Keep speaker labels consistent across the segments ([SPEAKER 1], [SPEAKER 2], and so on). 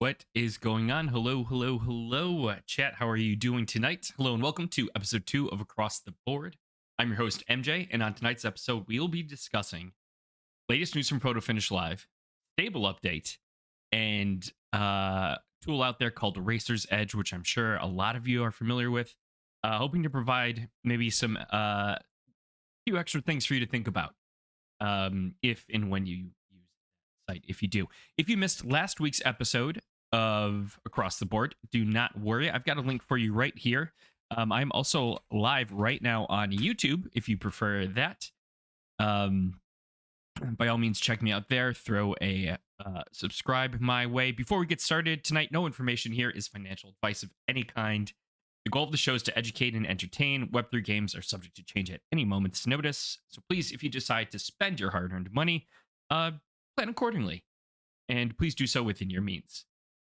[SPEAKER 1] What is going on? Hello, hello, hello, chat. How are you doing tonight? Hello, and welcome to episode 2 of Across the Board. I'm your host, MJ, and on tonight's episode, we'll be discussing latest news from Photo Finish Live, stable update, and tool out there called Racer's Edge, which I'm sure a lot of you are familiar with. Hoping to provide maybe some few extra things for you to think about if and when you use the site. If you do, if you missed last week's episode of Across the Board, do not worry. I've got a link for you right here. I'm also live right now on YouTube if you prefer that. By all means, check me out there. Throw a subscribe my way. Before we get started tonight, no information here is financial advice of any kind. The goal of the show is to educate and entertain. Web3 games are subject to change at any moment's notice. So please, if you decide to spend your hard-earned money, plan accordingly. And please do so within your means.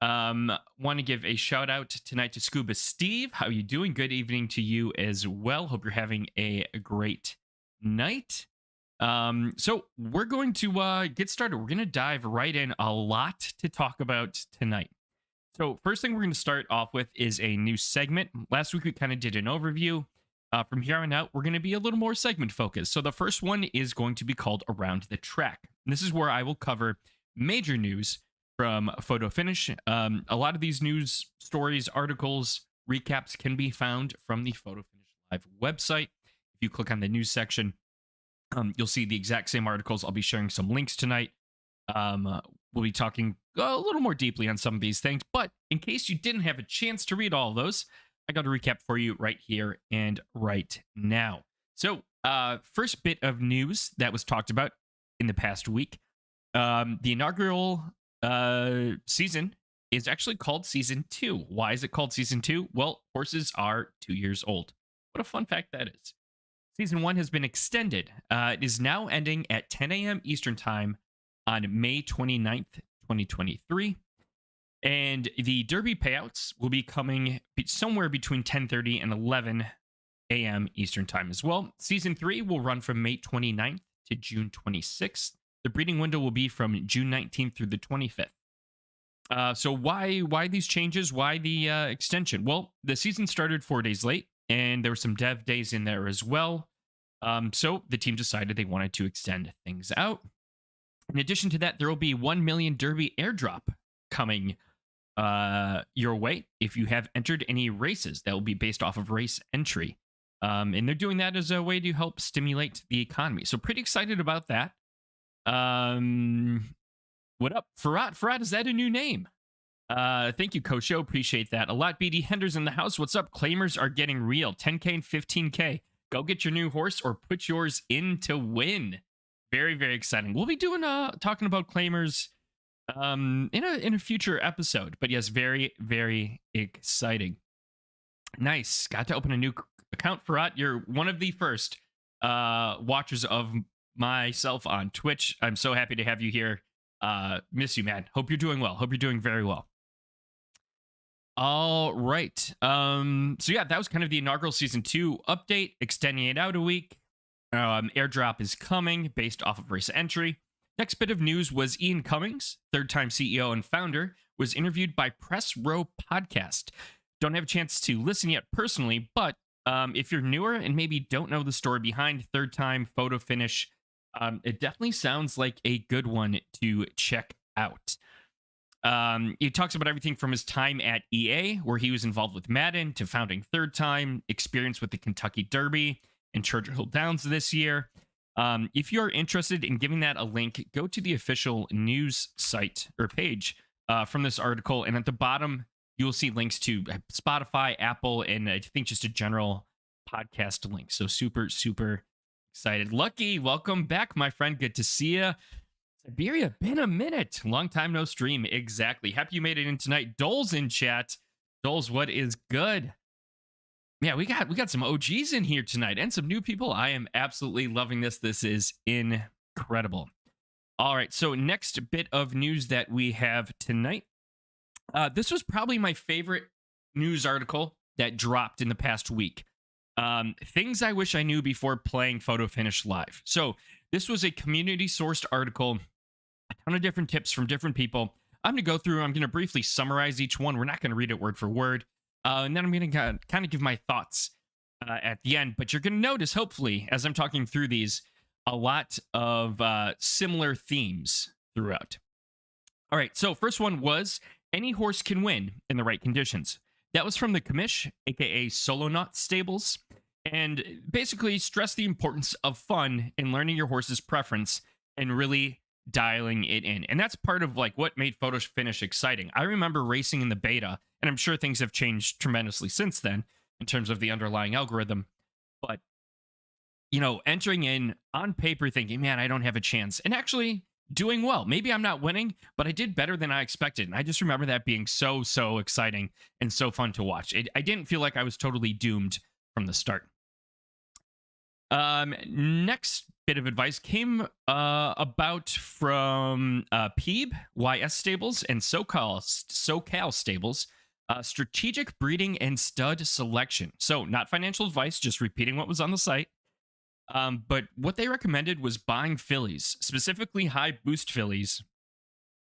[SPEAKER 1] Want to give a shout out tonight to Scuba Steve. How you doing? Good evening to you as well. Hope you're having a great night. So we're going to get started. We're going to dive right in. A lot to talk about tonight. So first thing we're going to start off with is a new segment. Last week we kind of did an overview. From here on out, we're going to be a little more segment focused. So the first one is going to be called Around the Track. And this is where I will cover major news from Photo Finish. A lot of these news stories, articles, recaps can be found from the Photo Finish Live website. If you click on the news section, you'll see the exact same articles. I'll be sharing some links tonight. We'll be talking a little more deeply on some of these things, but in case you didn't have a chance to read all of those, I got a recap for you right here and right now. So, first bit of news that was talked about in the past week, the inaugural season is actually called Season 2. Why is it called Season 2? Well, horses are 2 years old. What a fun fact that is. Season 1 has been extended. It is now ending at 10 a.m. Eastern Time on May 29th, 2023. And the Derby payouts will be coming somewhere between 10:30 and 11 a.m. Eastern Time as well. Season 3 will run from May 29th to June 26th. The breeding window will be from June 19th through the 25th. So why these changes? Why the extension? Well, the season started 4 days late, and there were some dev days in there as well. So the team decided they wanted to extend things out. In addition to that, there will be 1 million Derby airdrop coming your way if you have entered any races. That will be based off of race entry. And they're doing that as a way to help stimulate the economy. So pretty excited about that. What up, Farad? Farad, is that a new name? Thank you, Kosho. Appreciate that a lot. BD Henders in the house. What's up? Claimers are getting real. 10K and 15K. Go get your new horse or put yours in to win. Very, very exciting. We'll be doing talking about claimers in a future episode. But yes, very, very exciting. Nice. Got to open a new account, Farad. You're one of the first watchers of myself on Twitch. I'm so happy to have you here. Miss you, man. Hope you're doing well. Hope you're doing very well. All right. So yeah, that was kind of the inaugural Season 2 update, extending it out a week. Airdrop is coming based off of race entry. Next bit of news was Ian Cummings, third-time CEO and founder, was interviewed by Press Row Podcast. Don't have a chance to listen yet personally, but if you're newer and maybe don't know the story behind third-time Photo Finish, it definitely sounds like a good one to check out. He talks about everything from his time at EA, where he was involved with Madden, to founding Third Time, experience with the Kentucky Derby, and Churchill Downs this year. If you're interested in giving that a link, go to the official news site or page from this article, and at the bottom, you'll see links to Spotify, Apple, and I think just a general podcast link. So super, super excited. Lucky, welcome back, my friend. Good to see you. Siberia, been a minute. Long time no stream. Exactly. Happy you made it in tonight. Dole's in chat. Dole's, what is good? Yeah, we got some OGs in here tonight and some new people. I am absolutely loving this. This is incredible. All right, so next bit of news that we have tonight. This was probably my favorite news article that dropped in the past week. Things I wish I knew before playing Photo Finish Live. So this was a community sourced article, a ton of different tips from different people I'm going to go through, I'm going to briefly summarize each one. We're not going to read it word for word. And then I'm going to kind of give my thoughts at the end. But you're going to notice, hopefully, as I'm talking through these, a lot of similar themes throughout. All right, so first one was any horse can win in the right conditions. That was from the Commish, aka Solonaut Stables, and basically stressed the importance of fun in learning your horse's preference and really dialing it in. And that's part of like what made Photo Finish exciting. I remember racing in the beta, and I'm sure things have changed tremendously since then in terms of the underlying algorithm. But, you know, entering in on paper thinking, man, I don't have a chance, and actually doing well. Maybe I'm not winning, but I did better than I expected. And I just remember that being so exciting and so fun to watch. I didn't feel like I was totally doomed from the start. Next bit of advice came about from Peeb, YS Stables, and SoCal Stables. Strategic breeding and stud selection. So not financial advice, just repeating what was on the site. But what they recommended was buying fillies, specifically high boost fillies,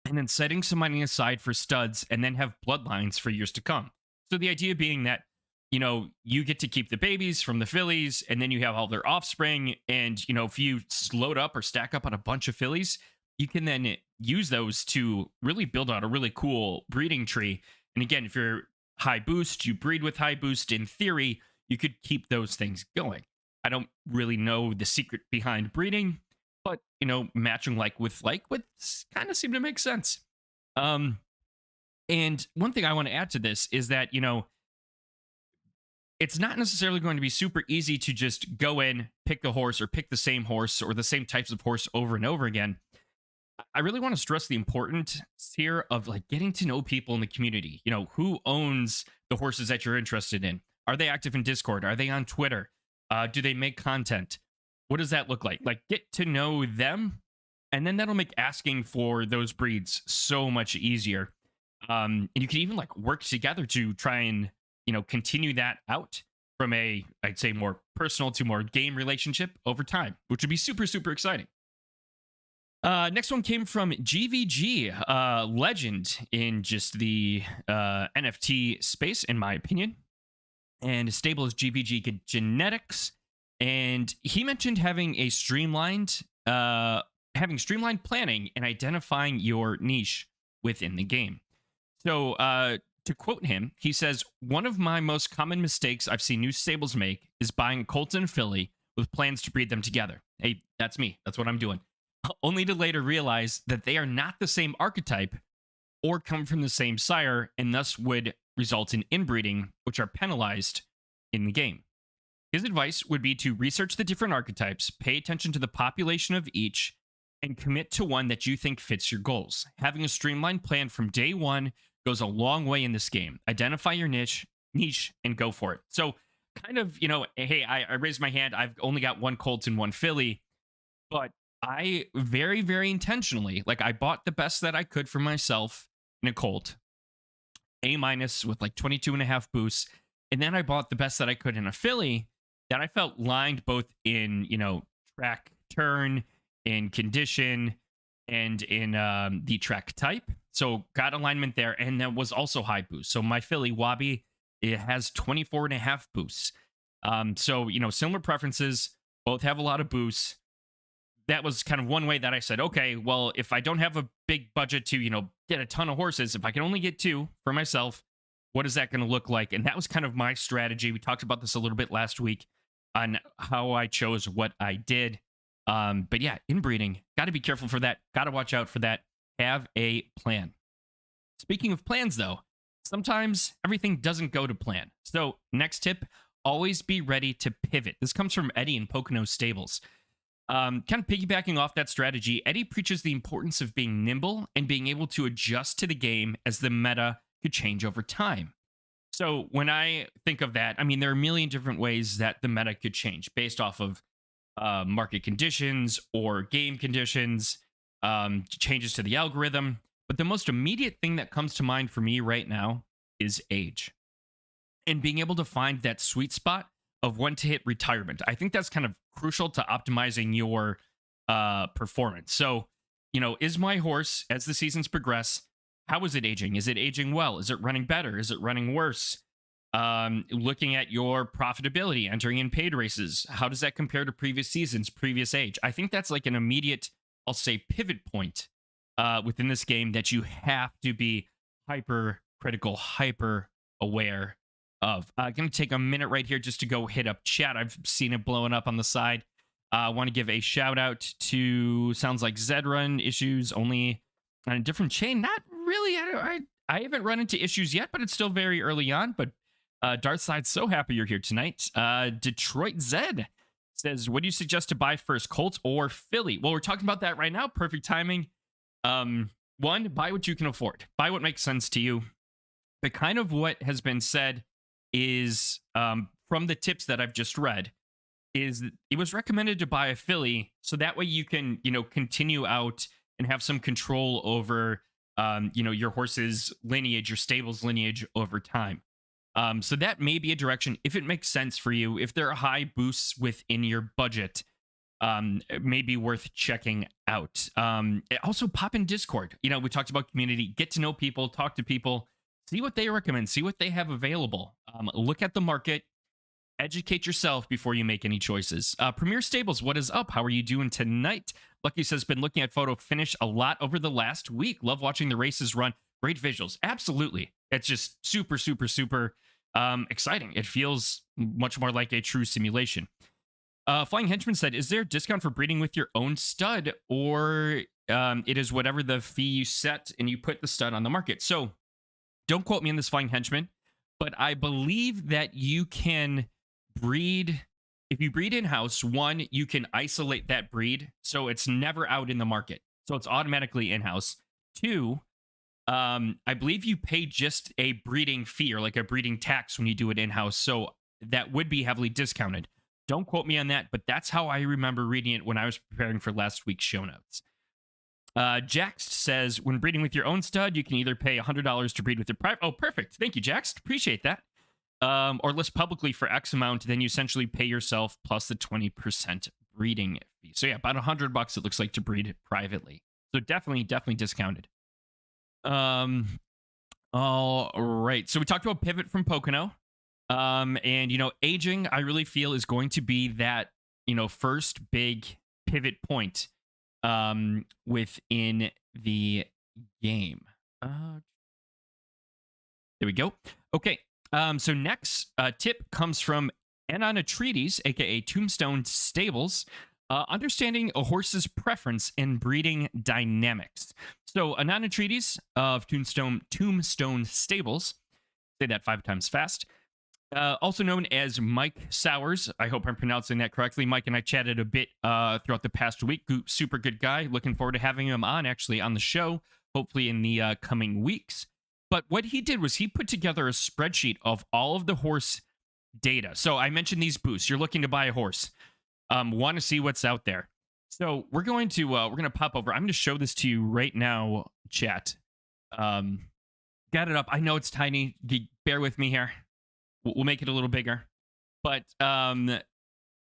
[SPEAKER 1] and then setting some money aside for studs and then have bloodlines for years to come. So the idea being that, you know, you get to keep the babies from the fillies, and then you have all their offspring. And, you know, if you load up or stack up on a bunch of fillies, you can then use those to really build out a really cool breeding tree. And again, if you're high boost, you breed with high boost. In theory, you could keep those things going. I don't really know the secret behind breeding, but, you know, matching like would kind of seem to make sense. And one thing I want to add to this is that, you know, it's not necessarily going to be super easy to just go in, pick a horse or pick the same horse or the same types of horse over and over again. I really want to stress the importance here of like getting to know people in the community. You know, who owns the horses that you're interested in? Are they active in Discord? Are they on Twitter? Do they make content? What does that look like? Like, get to know them, and then that'll make asking for those breeds so much easier. And you can even like work together to try and, you know, continue that out from a, I'd say, more personal to more game relationship over time, which would be super exciting. Next one came from GVG, legend in just the NFT space, in my opinion. And his stable is GVG Genetics. And he mentioned having a streamlined planning and identifying your niche within the game. So to quote him, he says, one of my most common mistakes I've seen new stables make is buying a colt and a filly with plans to breed them together. Hey, that's me. That's what I'm doing. Only to later realize that they are not the same archetype or come from the same sire, and thus would result in inbreeding, which are penalized in the game. His advice would be to research the different archetypes, pay attention to the population of each, and commit to one that you think fits your goals. Having a streamlined plan from day one goes a long way in this game. Identify your niche, and go for it. So kind of, you know, hey, I raised my hand. I've only got one colt and one filly, but I very intentionally, like, I bought the best that I could for myself in a colt, A- with like 22.5 boosts. And then I bought the best that I could in a filly that I felt lined both in, you know, track turn, in condition, and in the track type. So got alignment there, and that was also high boost. So my filly, Wabi, it has 24.5 boosts. So, you know, similar preferences, both have a lot of boosts. That was kind of one way that I said, okay, well, if I don't have a big budget to, you know, get a ton of horses, if I can only get two for myself, what is that going to look like? And that was kind of my strategy. We talked about this a little bit last week on how I chose what I did. But yeah, inbreeding, got to be careful for that. Got to watch out for that. Have a plan. Speaking of plans, though, sometimes everything doesn't go to plan. So next tip, always be ready to pivot. This comes from Eddie in Pocono Stables. Kind of piggybacking off that strategy, Eddie preaches the importance of being nimble and being able to adjust to the game as the meta could change over time. So when I think of that, I mean, there are a million different ways that the meta could change based off of market conditions or game conditions, changes to the algorithm. But the most immediate thing that comes to mind for me right now is age and being able to find that sweet spot of when to hit retirement. I think that's kind of crucial to optimizing your performance. So, you know, is my horse, as the seasons progress, how is it aging? Is it aging well? Is it running better? Is it running worse? Looking at your profitability, entering in paid races, how does that compare to previous seasons, previous age? I think that's like an immediate, I'll say, pivot point within this game that you have to be hyper critical, hyper aware of. Going to take a minute right here just to go hit up chat. I've seen it blowing up on the side. I want to give a shout out to sounds like Zedrun issues only on a different chain. Not really. I haven't run into issues yet, but it's still very early on. But Darthside, so happy you're here tonight. Detroit Zed says, what do you suggest to buy first, Colts or Philly? Well, we're talking about that right now. Perfect timing. One, buy what you can afford. Buy what makes sense to you. But kind of what has been said is, from the tips that I've just read, is it was recommended to buy a Philly so that way you can, continue out and have some control over, your horse's lineage, your stable's lineage over time. So that may be a direction if it makes sense for you. If there are high boosts within your budget, it may be worth checking out. Also, pop in Discord. We talked about community. Get to know people, talk to people, see what they recommend, see what they have available. Look at the market. Educate yourself before you make any choices. Premier Stables, what is up? How are you doing tonight? Lucky says, been looking at photo finish a lot over the last week. Love watching the races run. Great visuals. Absolutely. It's just super, super, super exciting. It feels much more like a true simulation. Flying Henchman said, is there a discount for breeding with your own stud, or it is whatever the fee you set and you put the stud on the market? So don't quote me on this, Flying Henchman, but I believe that you can breed. If you breed in-house, one, you can isolate that breed so it's never out in the market, so it's automatically in-house. Two, I believe you pay just a breeding fee or like a breeding tax when you do it in-house, so that would be heavily discounted. Don't quote me on that, but that's how I remember reading it when I was preparing for last week's show notes. Jax says, when breeding with your own stud, you can either pay $100 to breed with your private. Oh, perfect. Thank you, Jax. Appreciate that. Or list publicly for X amount, then you essentially pay yourself plus the 20% breeding fee. So yeah, about $100 it looks like to breed privately. So definitely discounted. All right. So we talked about pivot from Pocono. And aging, I really feel, is going to be that, first big pivot point within the game. There we go. Okay. So next tip comes from Anon Atreides, aka Tombstone Stables. Understanding a horse's preference in breeding dynamics. So Anon Atreides of Tombstone Stables, say that 5 times fast. Also known as Mike Sowers. I hope I'm pronouncing that correctly. Mike and I chatted a bit throughout the past week. Super good guy. Looking forward to having him on the show, hopefully in the coming weeks. But what he did was he put together a spreadsheet of all of the horse data. So I mentioned these boosts. You're looking to buy a horse. Want to see what's out there. So we're going to pop over. I'm going to show this to you right now, chat. Got it up. I know it's tiny. Bear with me here. We'll make it a little bigger, but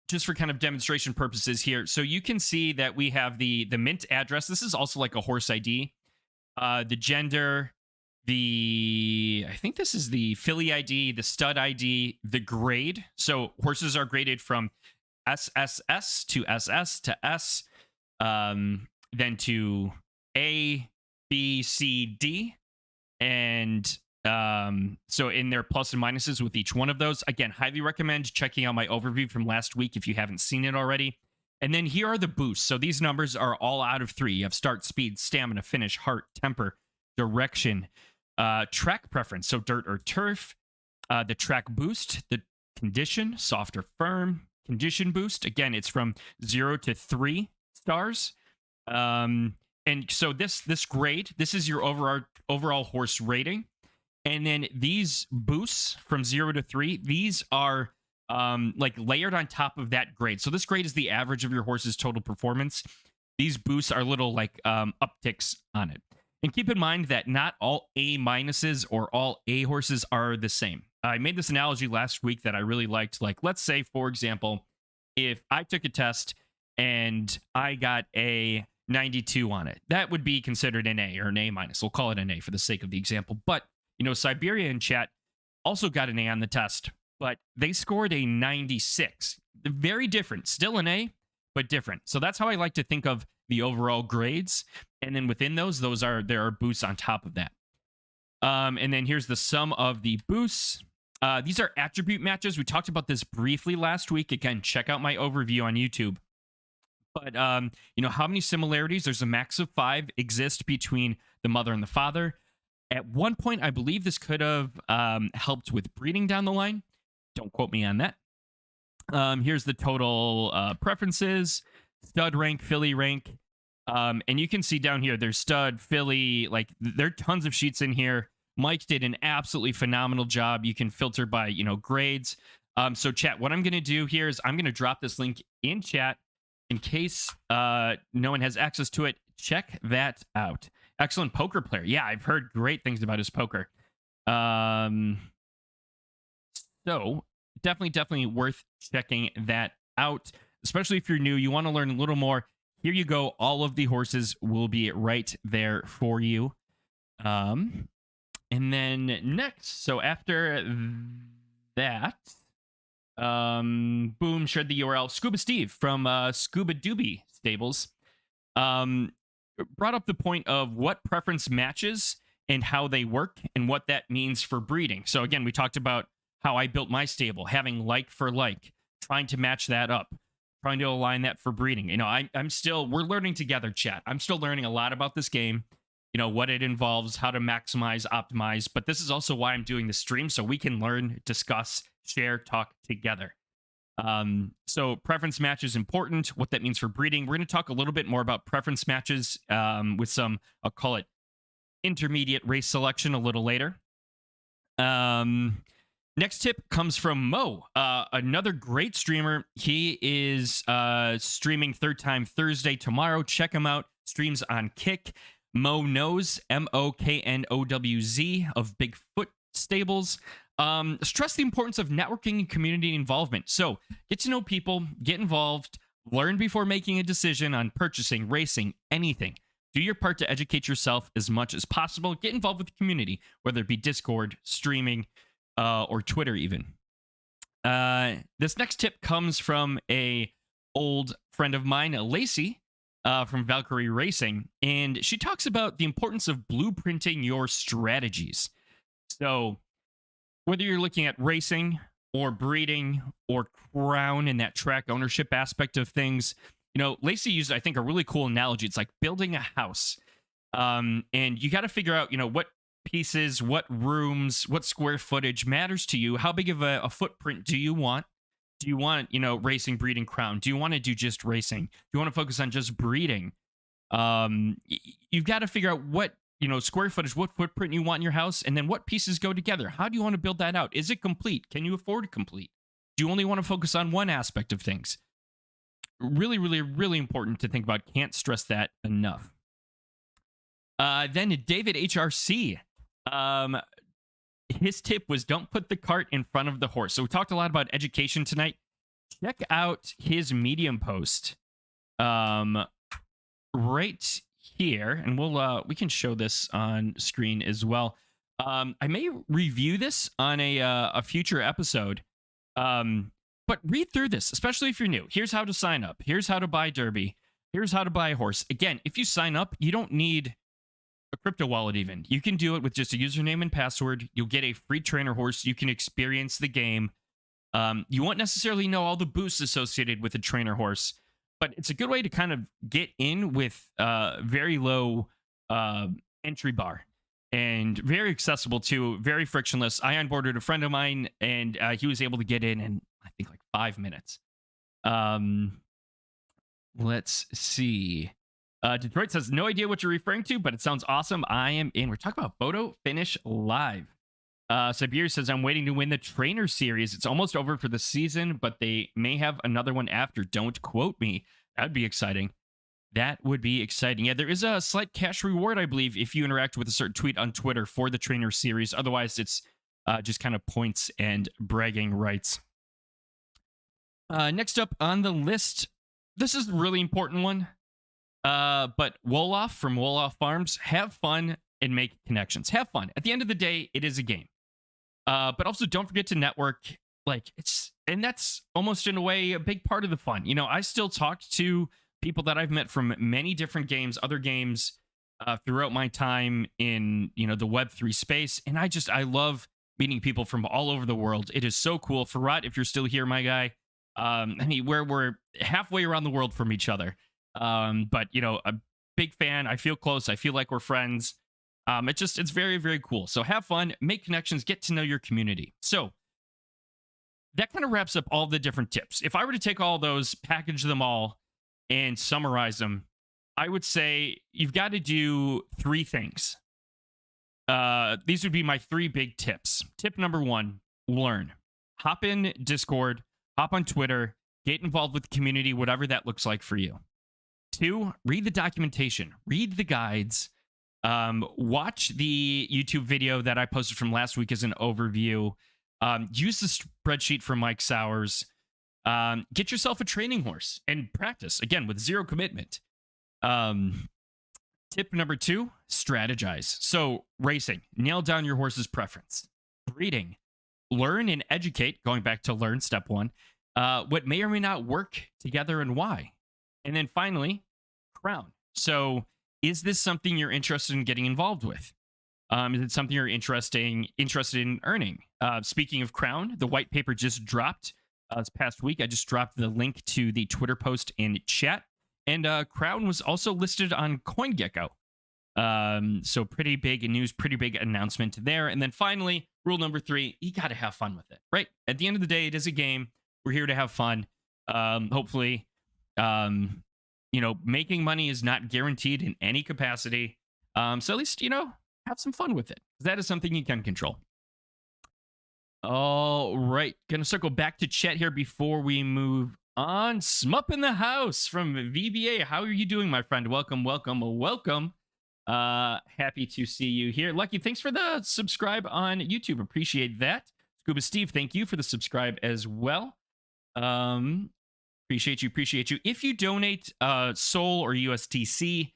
[SPEAKER 1] just for kind of demonstration purposes here. So you can see that we have the mint address. This is also like a horse ID, the gender, I think this is the filly ID, the stud ID, the grade. So horses are graded from SSS to SS to S, then to A, B, C, D, and so in their plus and minuses with each one of those. Again, highly recommend checking out my overview from last week if you haven't seen it already. And then here are the boosts. So these numbers are all out of 3. You have start, speed, stamina, finish, heart, temper, direction, track preference, so dirt or turf, the track boost, the condition, soft or firm, condition boost. Again, it's from 0 to 3 stars. And so this grade, this is your overall horse rating. And then these boosts from 0 to 3, these are like layered on top of that grade. So this grade is the average of your horse's total performance. These boosts are little like upticks on it. And keep in mind that not all A minuses or all A horses are the same. I made this analogy last week that I really liked. Like, let's say, for example, if I took a test and I got a 92 on it. That would be considered an A or an A minus. We'll call it an A for the sake of the example. But, Siberia in chat also got an A on the test, but they scored a 96. Very different. Still an A, but different. So that's how I like to think of the overall grades. And then within those there are boosts on top of that. And then here's the sum of the boosts. These are attribute matches. We talked about this briefly last week. Again, check out my overview on YouTube. But, how many similarities? There's a max of 5 exist between the mother and the father. At one point, I believe this could have helped with breeding down the line. Don't quote me on that. Here's the total preferences, stud rank, filly rank. And you can see down here, there's stud, filly, like there are tons of sheets in here. Mike did an absolutely phenomenal job. You can filter by, grades. So chat, what I'm going to do here is I'm going to drop this link in chat in case no one has access to it. Check that out. Excellent poker player. Yeah, I've heard great things about his poker. So definitely worth checking that out, especially if you're new. You want to learn a little more. Here you go. All of the horses will be right there for you. And then next, so after that, boom, shared the URL. Scuba Steve from Scuba Doobie Stables brought up the point of what preference matches and how they work and what that means for breeding. So again, we talked about how I built my stable, having like for like, trying to match that up, trying to align that for breeding. We're learning together, chat. I'm still learning a lot about this game, what it involves, how to maximize, optimize. But this is also why I'm doing the stream, so we can learn, discuss, share, talk together. So preference match is important, what that means for breeding. We're going to talk a little bit more about preference matches with some, I'll call it intermediate race selection a little later. Next tip comes from Mo, another great streamer. He is streaming Third Time Thursday tomorrow. Check him out. Streams on Kick. Mo Knows, MOKNOWZ of Bigfoot Stables. Stress the importance of networking and community involvement. So get to know people, get involved, learn before making a decision on purchasing, racing, anything. Do your part to educate yourself as much as possible. Get involved with the community, whether it be Discord, streaming, or Twitter even. This next tip comes from a old friend of mine, Lacey, from Valkyrie Racing, and she talks about the importance of blueprinting your strategies. So whether you're looking at racing or breeding or crown and that track ownership aspect of things, Lacey used, I think, a really cool analogy. It's like building a house. And you got to figure out, what pieces, what rooms, what square footage matters to you. How big of a footprint do you want? Do you want, racing, breeding, crown? Do you want to do just racing? Do you want to focus on just breeding? You've got to figure out what, square footage, what footprint you want in your house, and then what pieces go together. How do you want to build that out? Is it complete? Can you afford complete? Do you only want to focus on one aspect of things? Really, really, really important to think about. Can't stress that enough. Then David HRC. His tip was don't put the cart in front of the horse. So we talked a lot about education tonight. Check out his Medium post right here, and we can show this on screen as well. I may review this on a future episode, but read through this, especially if you're new. Here's how to sign up. Here's how to buy Derby. Here's how to buy a horse. Again, if you sign up, you don't need a crypto wallet even. You can do it with just a username and password. You'll get a free trainer horse. You can experience the game. You won't necessarily know all the boosts associated with a trainer horse, but it's a good way to kind of get in with very low entry bar and very accessible too, very frictionless. I onboarded a friend of mine and he was able to get in I think like 5 minutes. Let's see. Detroit says, no idea what you're referring to, but it sounds awesome. I am in. We're talking about Photo Finish Live. Sabir says, I'm waiting to win the trainer series. It's almost over for the season, but they may have another one after. Don't quote me. That'd be exciting. That would be exciting. Yeah, there is a slight cash reward, I believe, if you interact with a certain tweet on Twitter for the trainer series. Otherwise, it's just kind of points and bragging rights. Next up on the list, this is a really important one. But Wolof from Wolof Farms, have fun and make connections. Have fun. At the end of the day, it is a game. But also don't forget to network. And that's almost in a way a big part of the fun. I still talk to people that I've met from many different games, other games, throughout my time in, the Web3 space. And I love meeting people from all over the world. It is so cool. Farad, if you're still here, my guy, we're halfway around the world from each other. But a big fan. I feel close. I feel like we're friends. It's very, very cool. So have fun, make connections, get to know your community. So that kind of wraps up all the different tips. If I were to take all those, package them all, and summarize them, I would say you've got to do 3 things. These would be my 3 big tips. Tip number 1, learn. Hop in Discord, hop on Twitter, get involved with the community, whatever that looks like for you. 2, read the documentation, read the guides, watch the YouTube video that I posted from last week as an overview. Use the spreadsheet from Mike Sowers. Get yourself a training horse and practice, again, with 0 commitment. Tip number 2, strategize. So racing, nail down your horse's preference. Breeding, learn and educate, going back to learn, step 1, what may or may not work together and why. And then finally, crown. So is this something you're interested in getting involved with? Is it something you're interested in earning? Speaking of crown, the white paper just dropped this past week. I just dropped the link to the Twitter post in chat. And crown was also listed on CoinGecko. So pretty big news, pretty big announcement there. And then finally, rule number 3, you got to have fun with it, right? At the end of the day, it is a game. We're here to have fun. Hopefully, making money is not guaranteed in any capacity. So at least, have some fun with it. That is something you can control. All right. Going to circle back to chat here before we move on. Smup in the house from VBA. How are you doing, my friend? Welcome, welcome, welcome. Happy to see you here. Lucky, thanks for the subscribe on YouTube. Appreciate that. Scuba Steve, thank you for the subscribe as well. Appreciate you. If you donate Sol or USDC,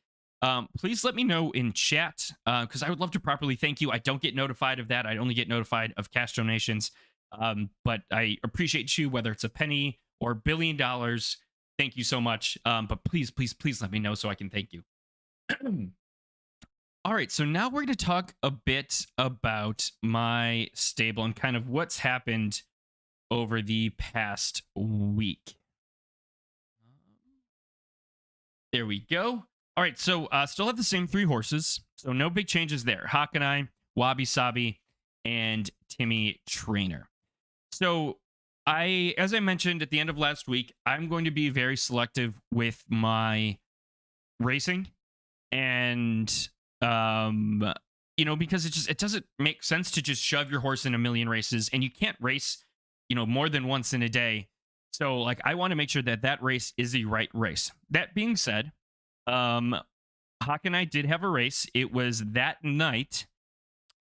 [SPEAKER 1] please let me know in chat, because I would love to properly thank you. I don't get notified of that. I only get notified of cash donations. But I appreciate you, whether it's a penny or $1 billion. Thank you so much. But please let me know so I can thank you. All right, so now we're going to talk a bit about my stable and kind of what's happened over the past week. There we go. All right, so still have the same 3 horses, so no big changes there. Hakanai, Wabi Sabi, and Timmy Trainer. So as I mentioned at the end of last week, I'm going to be very selective with my racing, and because it doesn't make sense to just shove your horse in a million races, and you can't race, more than once in a day. So I want to make sure that race is the right race. That being said, Hawk and I did have a race. It was that night,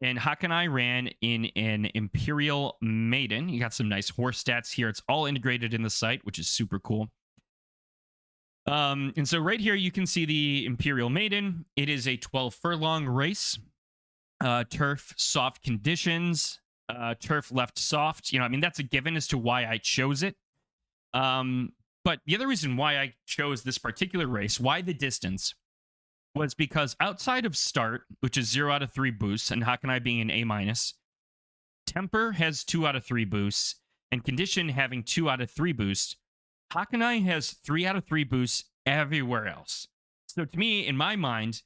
[SPEAKER 1] and Hawk and I ran in an Imperial Maiden. You got some nice horse stats here. It's all integrated in the site, which is super cool. And so right here, you can see the Imperial Maiden. It is a 12 furlong race. Turf soft conditions. Turf left soft. That's a given as to why I chose it. But the other reason why I chose this particular race, why the distance, was because outside of start, which is 0 out of 3 boosts, and Hakanai being an A-, temper has 2 out of 3 boosts, and condition having 2 out of 3 boosts, Hakanai has 3 out of 3 boosts everywhere else. So to me, in my mind,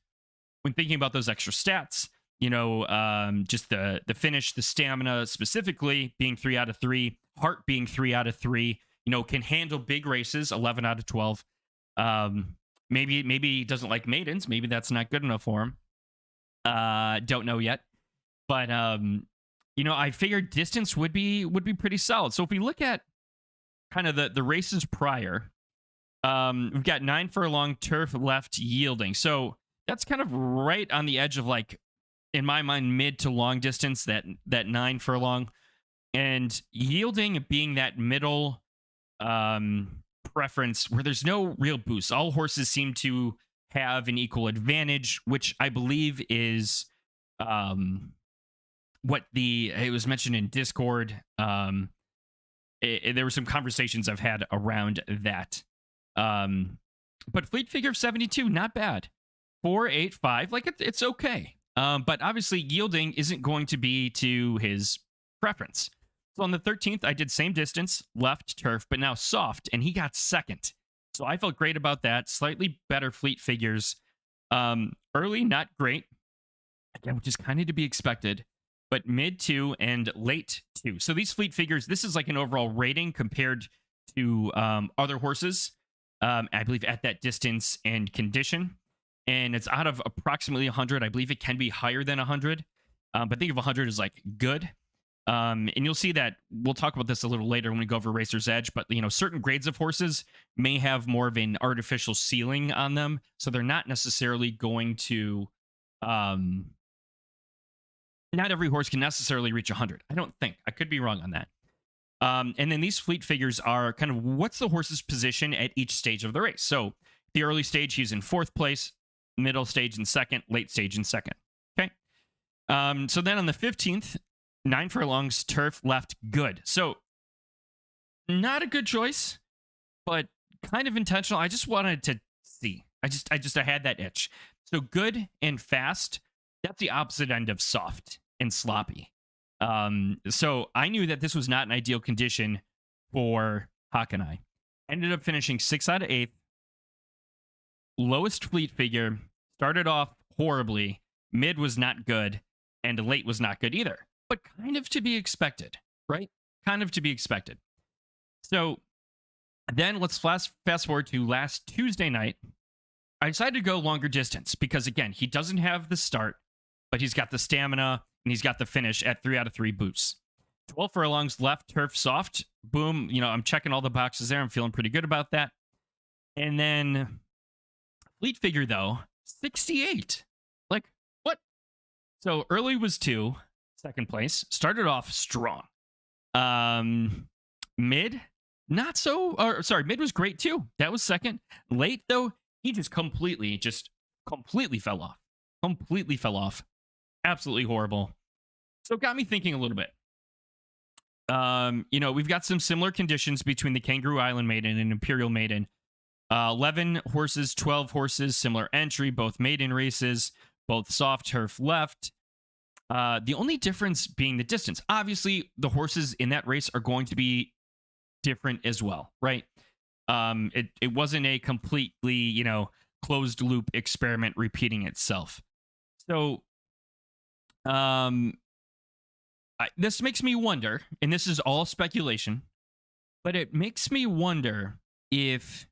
[SPEAKER 1] when thinking about those extra stats, just the finish, the stamina specifically being 3 out of 3, heart being 3 out of 3, can handle big races, 11 out of 12. Maybe he doesn't like maidens. Maybe that's not good enough for him. Don't know yet. But I figured distance would be pretty solid. So if we look at kind of the races prior, we've got 9 furlong turf left yielding. So that's kind of right on the edge of in my mind, mid to long distance, that 9 furlong. And yielding being that middle preference where there's no real boost. All horses seem to have an equal advantage, which I believe is what it was mentioned in Discord. There were some conversations I've had around that. But Fleet Figure of 72, not bad. 485, like it's okay. But obviously yielding isn't going to be to his preference. So on the 13th, I did same distance, left turf, but now soft, and he got second. So I felt great about that. Slightly better fleet figures. Early, not great. Again, which is kind of to be expected, but mid 2 and late 2. So these fleet figures, this is like an overall rating compared to other horses, I believe at that distance and condition. And it's out of approximately 100. I believe it can be higher than 100. But think of 100 as like good. And you'll see that we'll talk about this a little later when we go over Racer's Edge, but certain grades of horses may have more of an artificial ceiling on them, so they're not necessarily going to not every horse can necessarily reach 100. I don't think. I could be wrong on that. And then these fleet figures are kind of what's the horse's position at each stage of the race. So the early stage, he's in 4th place, middle stage in 2nd, late stage in 2nd. Okay. So then on the 15th, 9 furlongs, turf, left, good. So not a good choice, but kind of intentional. I just wanted to see. I had that itch. So good and fast, that's the opposite end of soft and sloppy. So I knew that this was not an ideal condition for Hakanai. Ended up finishing 6 out of 8. Lowest fleet figure, started off horribly, mid was not good, and late was not good either. But kind of to be expected, right? Kind of to be expected. So then let's fast forward to last Tuesday night. I decided to go longer distance because, again, he doesn't have the start, but he's got the stamina and he's got the finish at 3 out of 3 boosts. 12 furlongs, left, turf, soft. Boom. I'm checking all the boxes there. I'm feeling pretty good about that. And then fleet figure, though, 68. Like, what? So early was 2. 2nd place. Started off strong. Mid, not so. Mid was great too. That was 2nd. Late though, he just completely fell off. Completely fell off. Absolutely horrible. So it got me thinking a little bit. We've got some similar conditions between the Kangaroo Island Maiden and Imperial Maiden. 11 horses, 12 horses, similar entry, both maiden races, both soft turf left. The only difference being the distance. Obviously, the horses in that race are going to be different as well, right? It wasn't a completely, closed loop experiment repeating itself. So, this makes me wonder, and this is all speculation, but it makes me wonder if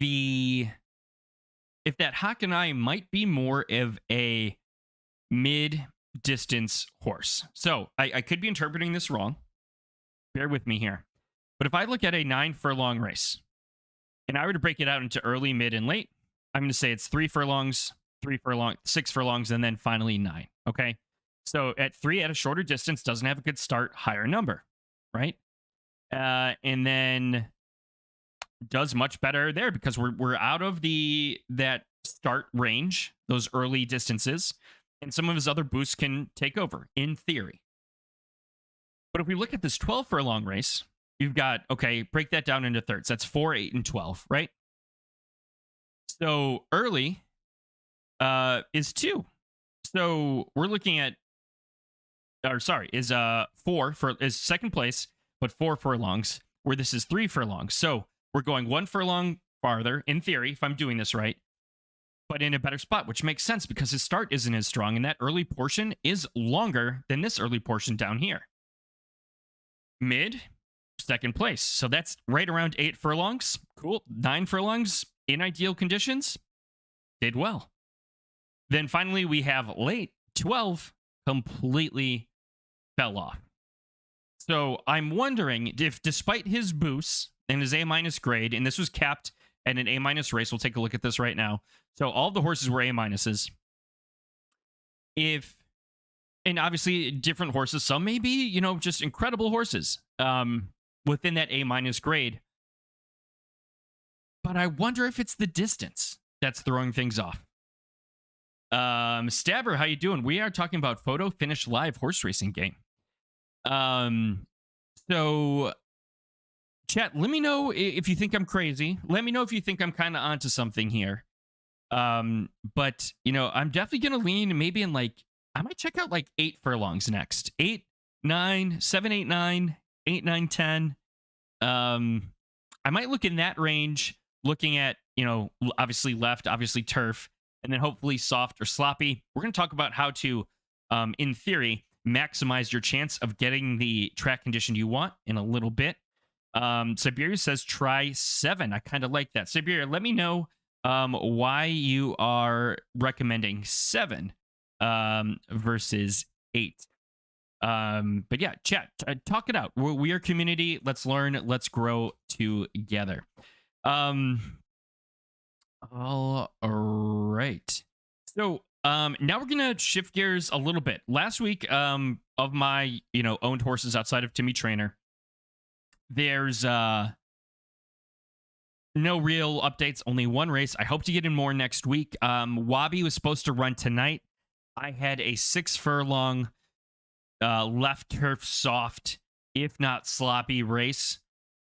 [SPEAKER 1] that Hakanai might be more of a mid-distance horse. So I could be interpreting this wrong. Bear with me here. But if I look at a 9 furlong race, and I were to break it out into early, mid, and late, I'm going to say it's 3 furlongs, 6 furlongs, and then finally 9. Okay? So at 3 at a shorter distance, doesn't have a good start, higher number, right? And then does much better there because we're out of that start range, those early distances, and some of his other boosts can take over, in theory. But if we look at this 12 furlong race, you've got, break that down into thirds. That's 4, 8, and 12, right? So early is 2. So we're looking at, is 4 is 2nd place, but 4 furlongs, where this is 3 furlongs. So we're going 1 furlong farther, in theory, if I'm doing this right, but in a better spot, which makes sense because his start isn't as strong, and that early portion is longer than this early portion down here. Mid, 2nd place. So that's right around 8 furlongs. Cool. 9 furlongs in ideal conditions. Did well. Then finally, we have late, 12, completely fell off. So I'm wondering if, despite his boosts and his A- grade, and this was capped at an A- race, we'll take a look at this right now. So all the horses were A-. And obviously different horses, some may be, just incredible horses within that A- grade. But I wonder if it's the distance. that's throwing things off. Stabber, how you doing? We are talking about Photo Finish Live horse racing game. So chat, let me know if you think I'm crazy. Let me know if you think I'm kind of onto something here. But you know, I'm definitely gonna lean maybe in like, I might check out like 8 furlongs next. 8, 9, 7, 8, 9, 8, 9, 10. I might look in that range, looking at, you know, obviously left, obviously turf, and then hopefully soft or sloppy. We're going to talk about how to, in theory, maximize your chance of getting the track condition you want in a little bit. Siberia says try 7. I kind of like that. Siberia, let me know why you are recommending 7 versus 8. But yeah, chat, talk it out. We are community. Let's learn. Let's grow together. All right. So now we're gonna shift gears a little bit. Last week, of my owned horses outside of Timmy Trainer, there's no real updates. Only one race. I hope to get in more next week. Wabi was supposed to run tonight. I had a 6 furlong left turf soft, if not sloppy race,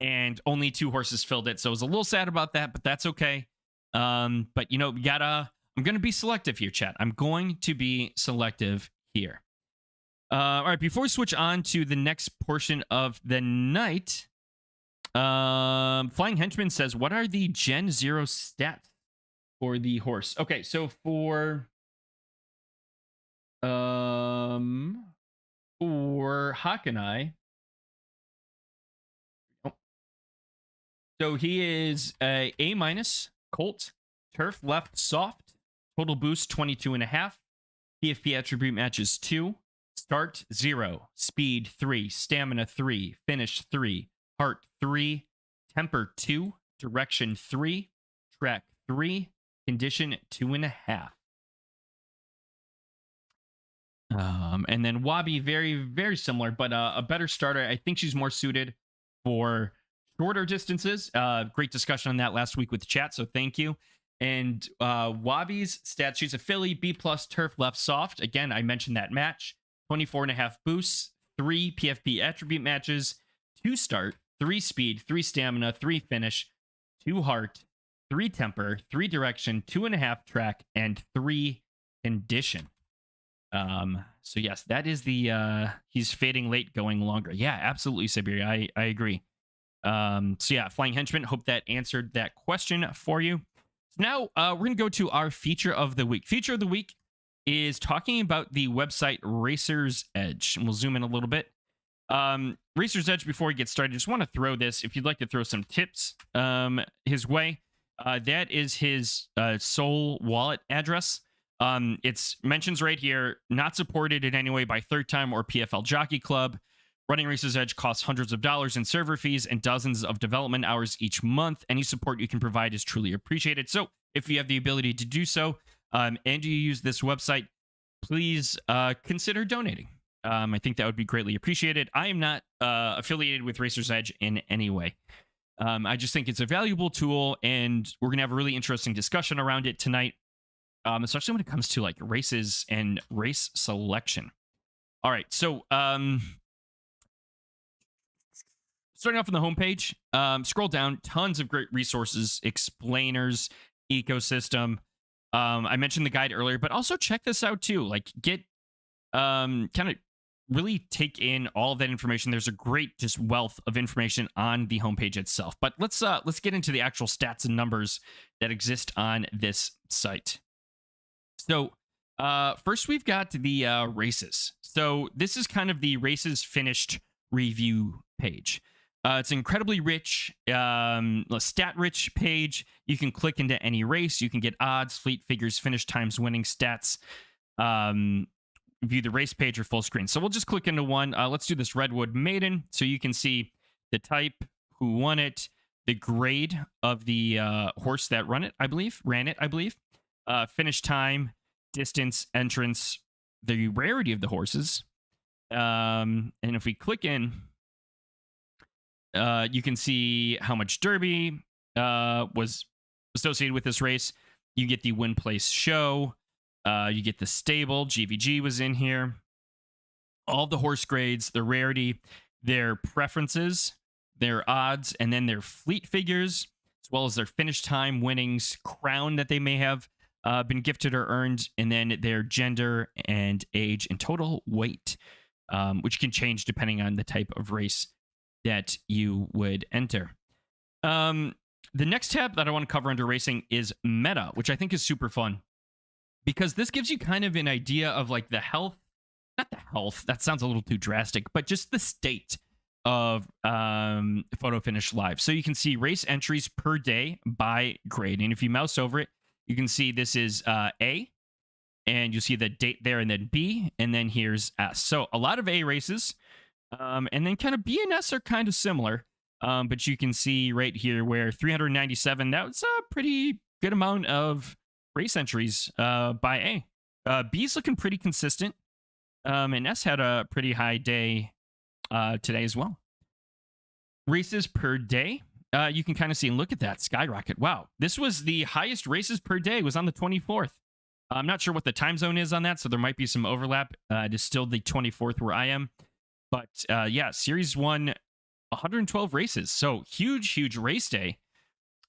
[SPEAKER 1] and only 2 horses filled it. So I was a little sad about that, but that's okay. But you know, I'm gonna be selective here, chat. I'm going to be selective here. All right, before we switch on to the next portion of the night, Flying Henchman says, what are the Gen 0 stats for the horse? Okay, so for Hawkeye, so he is a minus, colt, turf, left, soft, total boost 22.5, PFP attribute matches 2, start 0, speed 3, stamina 3, finish 3, heart 3, temper 2, direction 3, track 3, condition 2.5. And then Wabi, very, very similar, but a better starter. I think she's more suited for shorter distances. Great discussion on that last week with the chat, so thank you. And Wabi's stats, she's a filly, B plus, turf, left, soft. Again, I mentioned that match. 24.5 boosts, 3 PFP attribute matches, 2 start, 3 speed, 3 stamina, 3 finish, 2 heart, 3 temper, 3 direction, 2.5 track, and 3 condition. So yes, that is the he's fading late, going longer. Yeah, absolutely, Siberia. I agree. So yeah, Flying Henchman, hope that answered that question for you. So now we're gonna go to our feature of the week. Feature of the week is talking about the website Racer's Edge, and we'll zoom in a little bit. Racer's Edge, before we get started, just want to throw this, if you'd like to throw some tips his way, that is his Soul wallet address. It's mentions right here, not supported in any way by Third Time or PFL Jockey Club. Running Racer's Edge costs hundreds of dollars in server fees and dozens of development hours each month. Any support you can provide is truly appreciated. So if you have the ability to do so, and you use this website, please consider donating. I think that would be greatly appreciated. I am not affiliated with Racer's Edge in any way. I just think it's a valuable tool, and we're going to have a really interesting discussion around it tonight, especially when it comes to like races and race selection. All right, so starting off on the homepage, scroll down, tons of great resources, explainers, ecosystem. I mentioned the guide earlier, but also check this out too. Like, get kind of really take in all of that information. There's a great just wealth of information on the homepage itself. But let's get into the actual stats and numbers that exist on this site. So first we've got the races. So this is kind of the races finished review page. It's an incredibly rich, stat-rich page. You can click into any race. You can get odds, fleet figures, finish times, winning stats, view the race page or full screen. So we'll just click into one. Let's do this Redwood Maiden. So you can see the type, who won it, the grade of the horse that ran it, I believe. Finish time, distance, entrance, the rarity of the horses. And if we click in, you can see how much Derby was associated with this race. You get the win place show. You get the stable. GVG was in here. All the horse grades, the rarity, their preferences, their odds, and then their fleet figures, as well as their finish time, winnings, crown that they may have been gifted or earned, and then their gender and age and total weight, which can change depending on the type of race that you would enter. The next tab that I want to cover under racing is meta, which I think is super fun because this gives you kind of an idea of like the health, not the health, that sounds a little too drastic, but just the state of Photo Finish Live. So you can see race entries per day by grade. And if you mouse over it, you can see this is A, and you see the date there, and then B, and then here's S. So a lot of A races, and then kind of B and S are kind of similar. But you can see right here where 397, that was a pretty good amount of race entries by A. B's looking pretty consistent. And S had a pretty high day today as well. Races per day, you can kind of see and look at that skyrocket. Wow, this was the highest races per day, was on the 24th. I'm not sure what the time zone is on that, so there might be some overlap. It is still the 24th where I am. But yeah, Series 1, 112 races. So huge race day.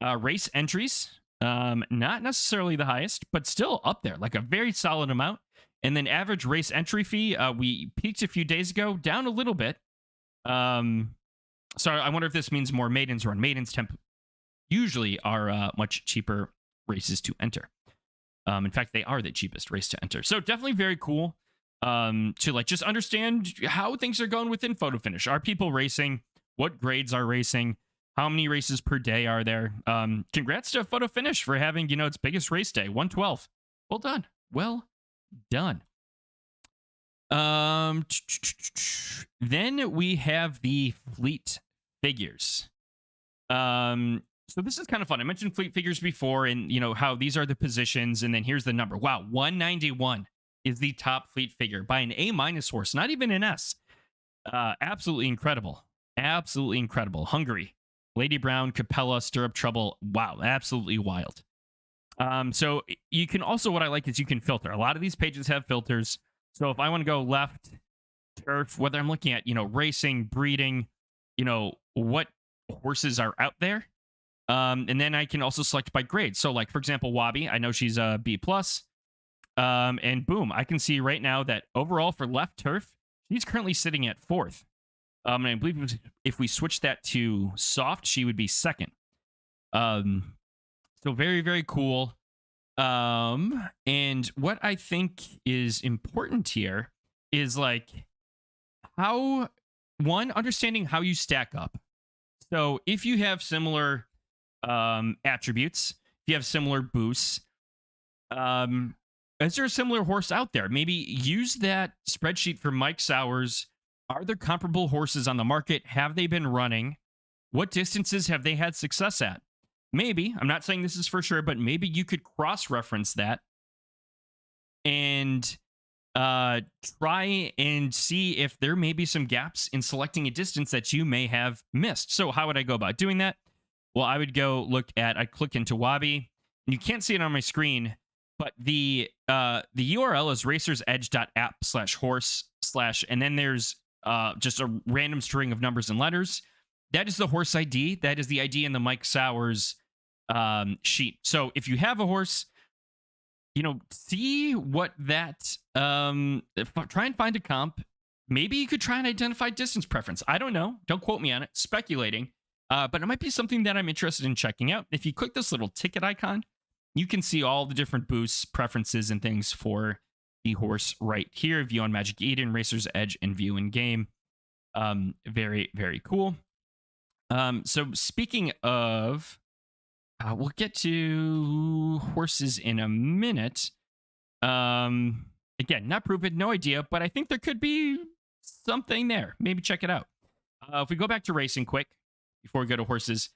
[SPEAKER 1] Race entries, not necessarily the highest, but still up there, like a very solid amount. And then average race entry fee, we peaked a few days ago, down a little bit. So I wonder if this means more maidens run. Maidens usually are much cheaper races to enter. In fact, they are the cheapest race to enter. So definitely very cool to like just understand how things are going within Photo Finish. Are people racing? What grades are racing? How many races per day are there? Congrats to Photo Finish for having, its biggest race day, 112. Well done. Well done. Then we have the fleet figures. So this is kind of fun. I mentioned fleet figures before, and how these are the positions, and then here's the number. Wow, 191 is the top fleet figure by an A- horse, not even an S. Absolutely incredible. Absolutely incredible. Hungary, Lady Brown, Capella, Stirrup Trouble. Wow, absolutely wild. So you can also, what I like is you can filter. A lot of these pages have filters. So if I want to go left, turf, whether I'm looking at, racing, breeding, what horses are out there. And then I can also select by grade. So like, for example, Wabi, I know she's a B+. And boom, I can see right now that overall for left turf, she's currently sitting at 4th. And I believe if we switch that to soft, she would be 2nd. So very, very cool. And what I think is important here is like understanding how you stack up. So if you have similar attributes, if you have similar boosts, is there a similar horse out there? Maybe use that spreadsheet for Mike Sowers. Are there comparable horses on the market? Have they been running? What distances have they had success at? Maybe, I'm not saying this is for sure, but maybe you could cross-reference that and try and see if there may be some gaps in selecting a distance that you may have missed. So how would I go about doing that? Well, I would go I'd click into Wabi, and you can't see it on my screen, but the URL is racersedge.app/horse/ and then there's just a random string of numbers and letters. That is the horse ID. That is the ID in the Mike Sowers sheet. So if you have a horse, see what that, try and find a comp. Maybe you could try and identify distance preference. I don't know. Don't quote me on it. Speculating. But it might be something that I'm interested in checking out. If you click this little ticket icon, you can see all the different boosts, preferences, and things for the horse right here. View on Magic Eden, Racer's Edge, and view in game. Very, very cool. So speaking of, we'll get to horses in a minute. Again, not proven, no idea, but I think there could be something there. Maybe check it out. If we go back to racing quick, before we go to horses,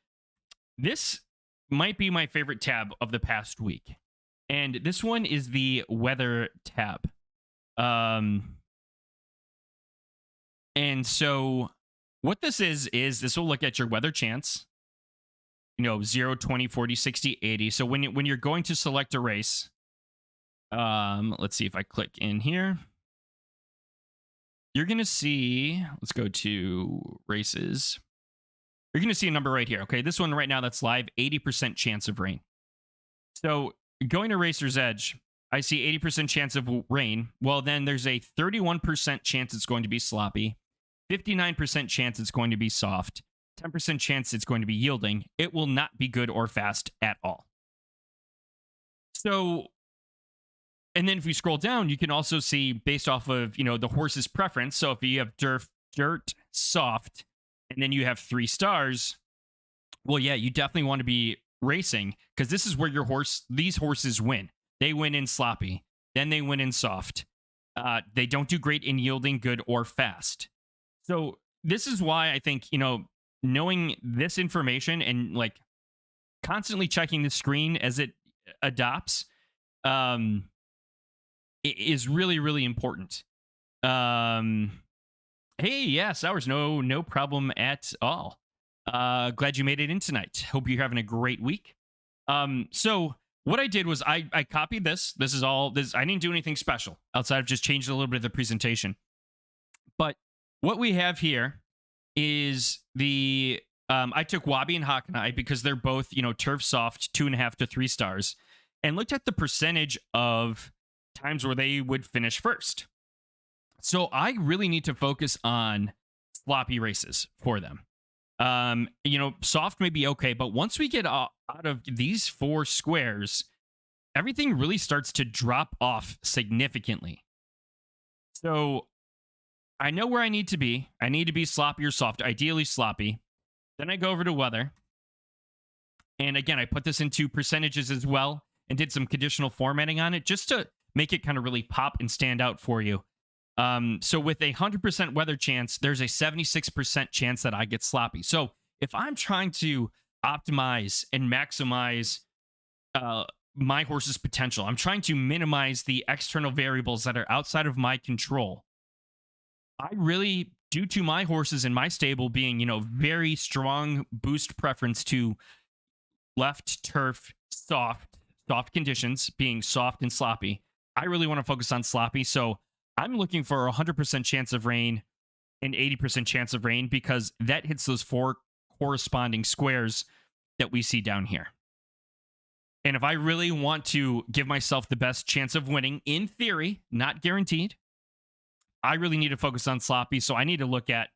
[SPEAKER 1] this might be my favorite tab of the past week. And this one is the weather tab. And so what this is this will look at your weather chance. 0, 20, 40, 60, 80. So when you're going to select a race, let's see if I click in here. You're going to see, let's go to races. You're going to see a number right here. Okay, this one right now that's live, 80% chance of rain. So going to Racer's Edge, I see 80% chance of rain. Well, then there's a 31% chance it's going to be sloppy, 59% chance it's going to be soft, 10% chance it's going to be yielding. It will not be good or fast at all. So, and then if we scroll down, you can also see based off of, the horse's preference. So if you have dirt, soft, and then you have 3 stars, well, yeah, you definitely want to be racing because this is where these horses win. They win in sloppy, then they win in soft. They don't do great in yielding, good, or fast. So this is why I think, knowing this information and like constantly checking the screen as it adopts is really, really important. Hey, yeah, Sours, no problem at all. Glad you made it in tonight. Hope you're having a great week. So what I did was I copied this. This is all this. I didn't do anything special outside of just changing a little bit of the presentation. But what we have here is I took Wabi and Hakanai because they're both, turf soft, 2.5 to 3 stars, and looked at the percentage of times where they would finish first. So I really need to focus on sloppy races for them. Soft may be okay, but once we get out of these 4 squares, everything really starts to drop off significantly. So I know where I need to be. I need to be sloppy or soft, ideally sloppy. Then I go over to weather. And again, I put this into percentages as well and did some conditional formatting on it just to make it kind of really pop and stand out for you. So with a 100% weather chance, there's a 76% chance that I get sloppy. So if I'm trying to optimize and maximize my horse's potential, I'm trying to minimize the external variables that are outside of my control. I really, due to my horses in my stable being, very strong boost preference to left turf, soft conditions, being soft and sloppy, I really want to focus on sloppy. So I'm looking for a 100% chance of rain and 80% chance of rain because that hits those 4 corresponding squares that we see down here. And if I really want to give myself the best chance of winning, in theory, not guaranteed, I really need to focus on sloppy. So I need to look at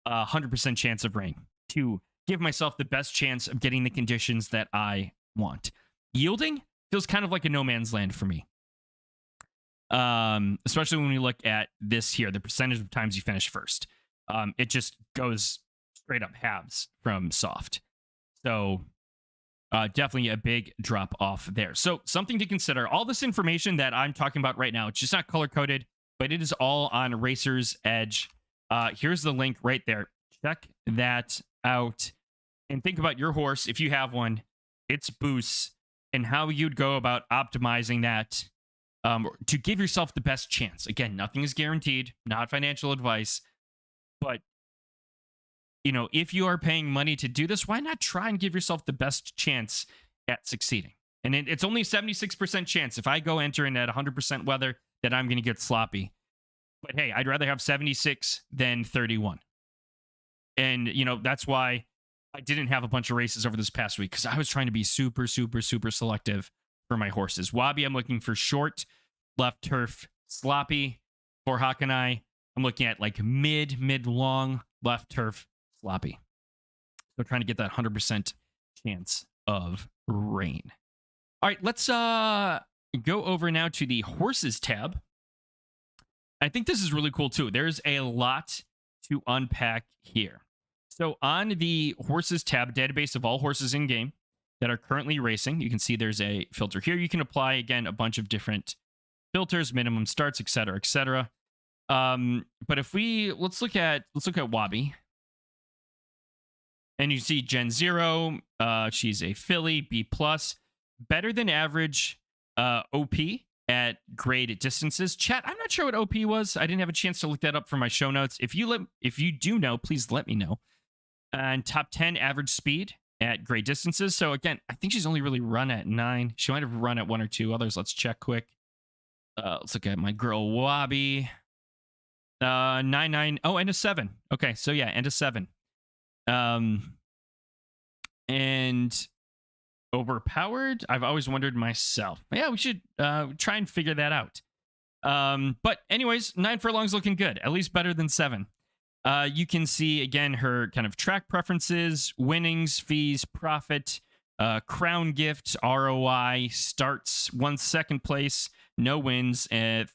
[SPEAKER 1] 100% chance of rain to give myself the best chance of getting the conditions that I want. Yielding feels kind of like a no man's land for me. Especially when we look at this here, the percentage of times you finish first. It just goes straight up halves from soft. So definitely a big drop off there. So something to consider. All this information that I'm talking about right now, it's just not color coded, but it is all on Racer's Edge. Here's the link right there. Check that out and think about your horse, if you have one, its boosts, and how you'd go about optimizing that to give yourself the best chance. Again, nothing is guaranteed, not financial advice, but if you are paying money to do this, why not try and give yourself the best chance at succeeding? And it's only a 76% chance if I go enter in at 100% weather that I'm going to get sloppy. But hey, I'd rather have 76 than 31. And, that's why I didn't have a bunch of races over this past week because I was trying to be super, super, super selective for my horses. Wabi, I'm looking for short, left turf, sloppy. For Hakanai, I'm looking at like mid-long, left turf, sloppy. So trying to get that 100% chance of rain. All right, let's go over now to the horses tab. I think this is really cool too. There's a lot to unpack here. So on the horses tab, database of all horses in game that are currently racing, you can see there's a filter here. You can apply, again, a bunch of different filters, minimum starts, etc., etc. But if let's look at Wabi. And you see Gen 0, she's a filly, B+, better than average OP at grade distances. Chat, I'm not sure what OP was. I didn't have a chance to look that up for my show notes. If you do know, please let me know. And top 10 average speed, at great distances. So again, I think she's only really run at 9. She might have run at 1 or 2 others. Let's check quick. Let's look at my girl Wabi. 9. Oh, and a 7. Okay, so yeah, and a 7. And overpowered, I've always wondered myself. Yeah, we should try and figure that out. But anyways, 9 furlongs looking good, at least better than 7. You can see again her kind of track preferences, winnings, fees, profit, crown gift, ROI, starts, 1 second place, no wins, excuse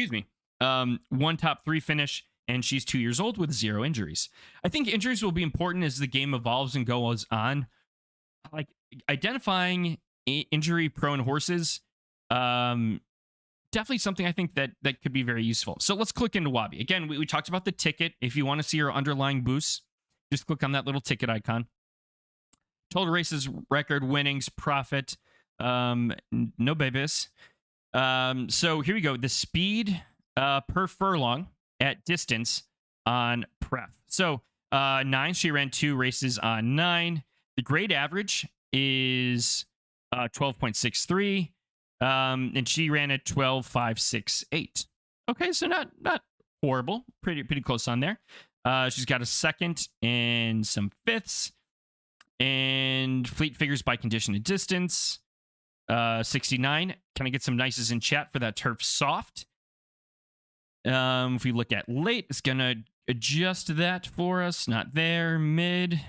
[SPEAKER 1] me, 1 top 3 finish, and she's 2 years old with 0 injuries. I think injuries will be important as the game evolves and goes on. Like identifying injury-prone horses, definitely something I think that could be very useful. So let's click into Wabi. Again, we talked about the ticket. If you want to see her underlying boosts, just click on that little ticket icon. Total races, record, winnings, profit, no babies. So here we go. The speed per furlong at distance on pref. So 9, she ran 2 races on 9. The grade average is 12.63. And she ran at 12.568. Okay, so not horrible. Pretty close on there. She's got a 2nd and some 5ths. And fleet figures by condition and distance. 69. Can I get some nices in chat for that turf soft? If we look at late, it's gonna adjust that for us. Not there. Mid.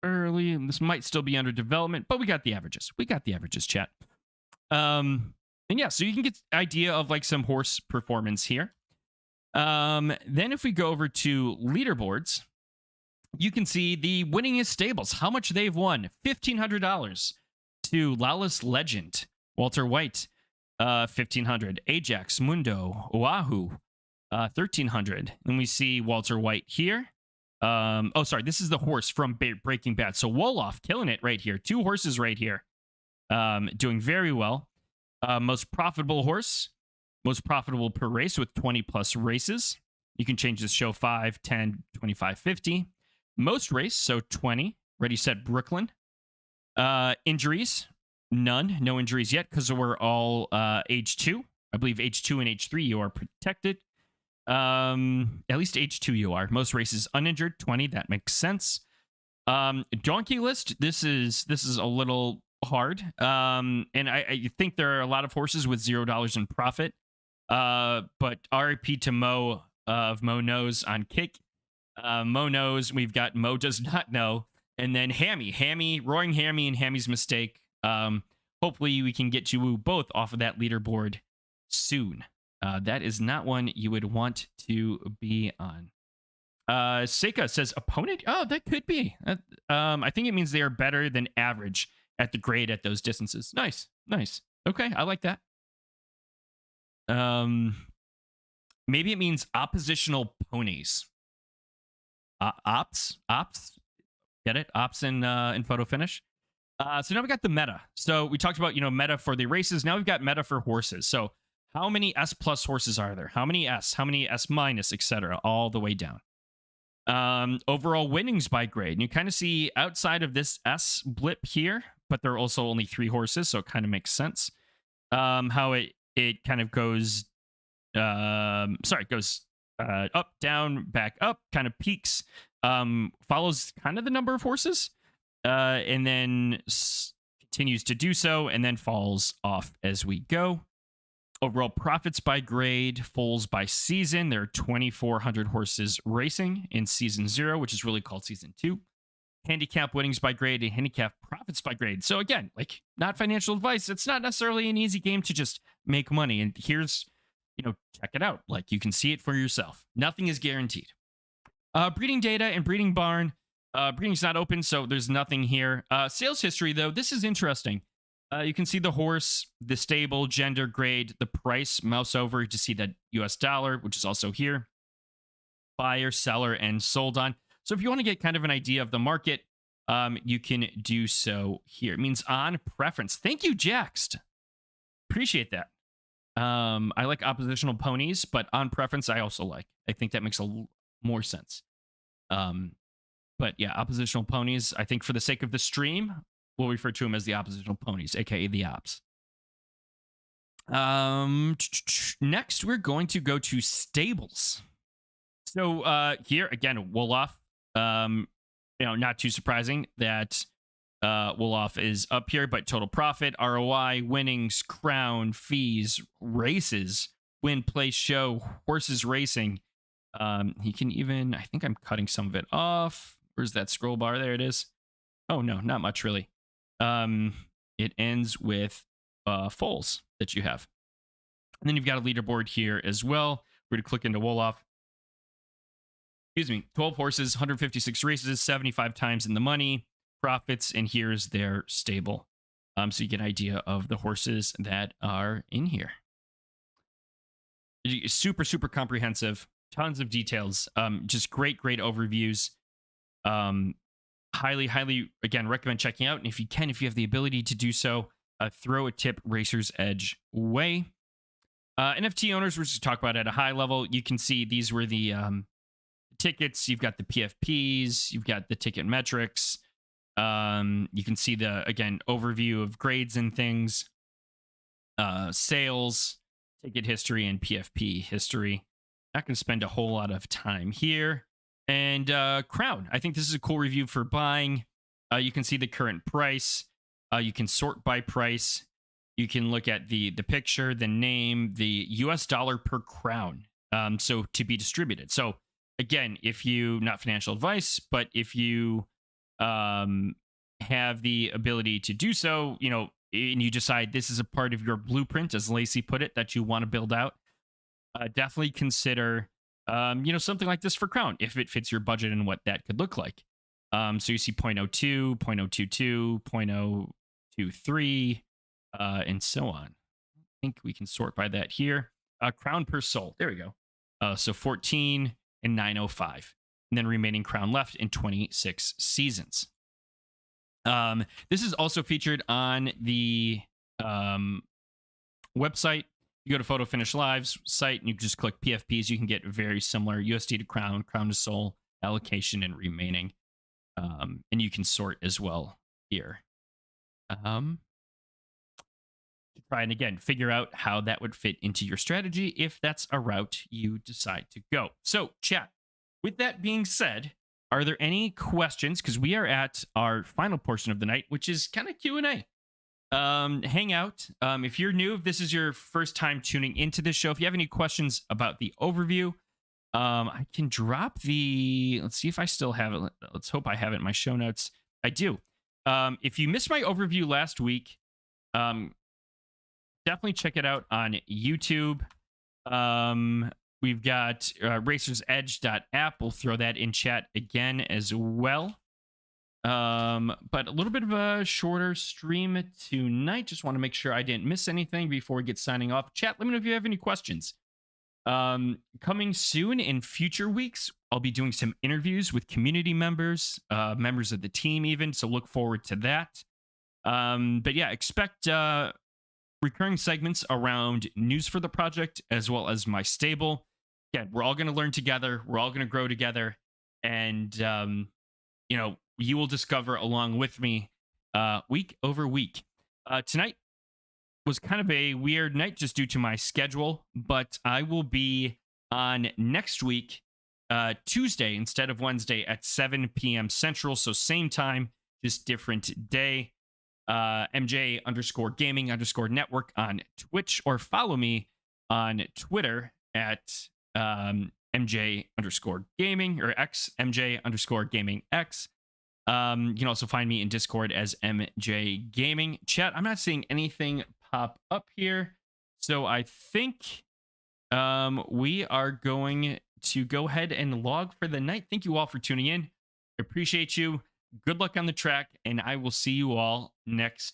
[SPEAKER 1] Early. This might still be under development, but we got the averages. We got the averages, chat. And yeah, so you can get idea of like some horse performance here. Then if we go over to leaderboards, you can see the winningest stables, how much they've won. $1,500 to Lawless Legend, Walter White, 1,500. Ajax, Mundo, Oahu, 1,300. And we see Walter White here. Oh, sorry, this is the horse from Breaking Bad. So Wolof killing it right here. 2 horses right here. Doing very well. Most profitable horse, most profitable per race with 20 plus races. You can change this, show 5, 10, 25, 50. Most race, so 20. Ready, set, Brooklyn. Injuries, none. No injuries yet because we're all age 2. I believe age 2 and age 3 you are protected. At least age 2 you are. Most races uninjured, 20. That makes sense. Donkey list, this is a little hard. And I think there are a lot of horses with $0 in profit. But RIP to Mo of Mo Knows on Kick. Mo knows. We've got Mo does not know. And then Hammy, Roaring Hammy and Hammy's Mistake. Hopefully we can get you both off of that leaderboard soon. That is not one you would want to be on. Seika says opponent. Oh, that could be. I think it means they are better than average at the grade at those distances. Nice. Okay, I like that. Maybe it means oppositional ponies. Ops. Get it? Ops in photo finish. So now we got the meta. So we talked about, meta for the races. Now we've got meta for horses. So how many S plus horses are there? How many S? How many S minus, etc. All the way down. Overall winnings by grade. And you kind of see outside of this S blip here, but there are also only 3 horses, so it kind of makes sense. How it kind of goes, it goes up, down, back up, kind of peaks, follows kind of the number of horses, and then continues to do so, and then falls off as we go. Overall profits by grade, foals by season. There are 2,400 horses racing in season 0, which is really called season 2. Handicap winnings by grade and handicap profits by grade. So again, like not financial advice. It's not necessarily an easy game to just make money. And here's, check it out. Like you can see it for yourself. Nothing is guaranteed. Breeding data and breeding barn. Breeding's not open, so there's nothing here. Sales history, though, this is interesting. You can see the horse, the stable, gender, grade, the price. Mouse over to see that US dollar, which is also here. Buyer, seller, and sold on. So if you want to get kind of an idea of the market, you can do so here. It means on preference. Thank you, Jaxed. Appreciate that. I like oppositional ponies, but on preference I also like. I think that makes more sense. But yeah, oppositional ponies. I think for the sake of the stream, we'll refer to them as the oppositional ponies, aka the ops. Next, we're going to go to stables. So here again, Wolof. Not too surprising that Wolof is up here, but total profit, ROI, winnings, crown, fees, races, win, place, show, horses racing. He can even, I think I'm cutting some of it off. Where's that scroll bar? There it is. Oh no, not much really. It ends with foals that you have. And then you've got a leaderboard here as well. We're going to click into Wolof. Excuse me, 12 horses, 156 races, 75 times in the money, profits, and here's their stable. So you get an idea of the horses that are in here. Super, super comprehensive, tons of details, just great overviews. Highly, again, recommend checking out. And if you have the ability to do so, throw a tip Racer's Edge way. NFT owners, we're just talk about at a high level. You can see these were the tickets. You've got the PFPs. You've got the ticket metrics. You can see the, again, overview of grades and things. Sales, ticket history, and PFP history. Not going to spend a whole lot of time here. And Crown. I think this is a cool review for buying. You can see the current price. You can sort by price. You can look at the picture, the name, the US dollar per crown. So to be distributed. So again, if you, not financial advice, but if you have the ability to do so, and you decide this is a part of your blueprint, as Lacey put it, that you want to build out, definitely consider, something like this for Crown, if it fits your budget and what that could look like. So you see 0.02, 0.022, 0.023, and so on. I think we can sort by that here. Crown per soul. There we go. So 14 and 905. And then remaining crown left in 26 seasons. This is also featured on the website. You go to Photo Finish Live's site and you just click PFPs. You can get very similar USD to crown, crown to soul, allocation, and remaining. And you can sort as well here. Try and again figure out how that would fit into your strategy if that's a route you decide to go. So, chat. With that being said, are there any questions? Because we are at our final portion of the night, which is kind of Q&A. Hang out. If you're new, if this is your first time tuning into this show, if you have any questions about the overview, I can drop the. Let's see if I still have it. Let's hope I have it in my show notes. I do. If you missed my overview last week, definitely check it out on YouTube. We've got racersedge.app. We'll throw that in chat again as well. But a little bit of a shorter stream tonight. Just want to make sure I didn't miss anything before we get signing off. Chat, let me know if you have any questions. Coming soon in future weeks, I'll be doing some interviews with community members, members of the team even, so look forward to that. But yeah, expect recurring segments around news for the project as well as my stable. Again, we're all going to learn together. We're all going to grow together. And, you will discover along with me week over week. Tonight was kind of a weird night just due to my schedule, but I will be on next week, Tuesday instead of Wednesday at 7 p.m. Central. So same time, just different day. MJ_gaming_network on Twitch, or follow me on Twitter at MJ_gaming or X MJ_gaming X. You can also find me in Discord as MJ Gaming. Chat, I'm not seeing anything pop up here, so I think we are going to go ahead and log for the night. Thank you all for tuning in. I appreciate you. Good luck on the track, and I will see you all next